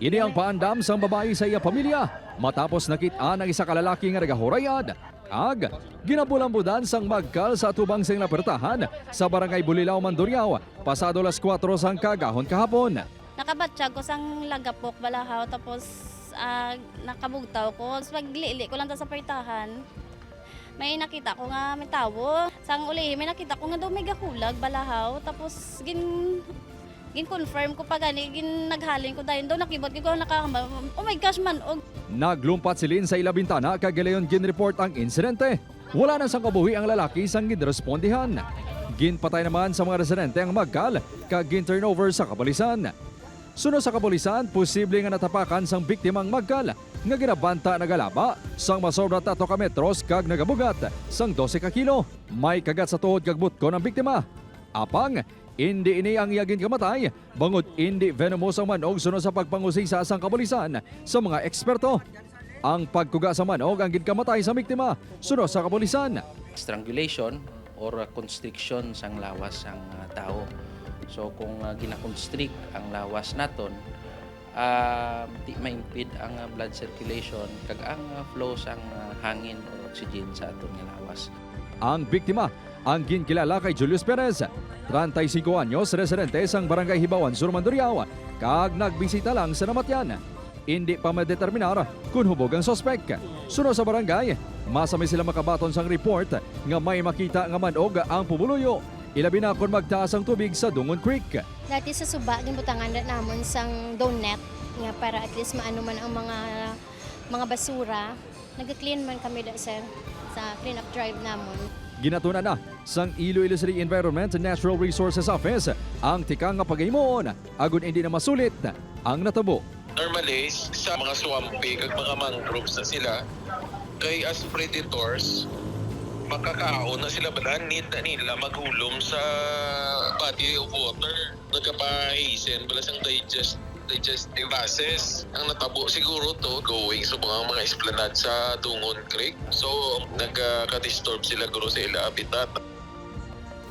Ini ang paandam sang babae sa iya pamilya matapos nakita ng isa kalalaki nga nagahurayad ag ginabulambudan sang magkal sa tubang sing napertahan sa barangay Bulilao, Mandurriao pasado las 4 sang kagahon kahapon. Nakabatsyag ko sang lagapok balahaw tapos nakabugtaw ko. Paglili ko lang sa pertahan. May nakita ko nga may tawo. Sang uli, may nakita ko nga daw may gahulag balahaw tapos gin-confirm ko pa gani, naghalin ko dayon daw nakibot ko nakahamba. Oh my gosh man. Naglumpat silin sa ilabintana kag galayon gin-report ang insidente. Wala na sang kabuhi ang lalaki sang ginrespondihan. Ginpatay naman sa mga residente ang magkal kag gin-turnover sa kapulisan. Sunod sa kapulisan, posible nga natapakan sang biktimang magkal nga ginabanta nagalaba sang masobra 3 ka metros kag nagabugat sang 12 ka kilo. May kagat sa tuhod kag butko ng biktima. Apang hindi ini ang iyagin kamatay, bangod hindi venomous ang manog sunod sa pagpangusisa sang kapulisan sa mga eksperto. Ang pagkuga sa manog ang ginkamatay sa biktima sunod sa kapulisan. Strangulation or constriction sang lawas sang tao. So kung gina-constrict ang lawas naton, di ma-impede ang blood circulation kag ang flow sang hangin o oxygen sa aton nga lawas. Ang biktima ang ginkilala kay Julius Perez, 35 anyos, residente sang barangay Hibawan, Sur, Mandurriao, kag nagbisita lang sa namatyan. Hindi pa madeterminar kung hubog ang sospek. Sunod sa barangay, masami sila makabaton sang report nga may makita nga manog ang pumuluyo. Ilabi na kung magtaas ang tubig sa Dungon Creek. Dati sa suba, gibutangan na namon sang donut nga para at least maano man ang mga basura. Nag-clean man kami sa clean up drive namon. Ginatuna na sang Iloilo City Environment and Natural Resources Office ang tikang nga pagaymoon agon hindi na masulit ang natabo. Normally, sa mga swampy kag mga mangroves na sila, kay as predators, makakaon na sila balan, need na nila maghulom sa body of water. Nagkapahisen bala sang digestive gases. Ang natabo siguro to going sa mga esplanade sa Dungon Creek. So nagka-disturb sila guro sa ila habitat.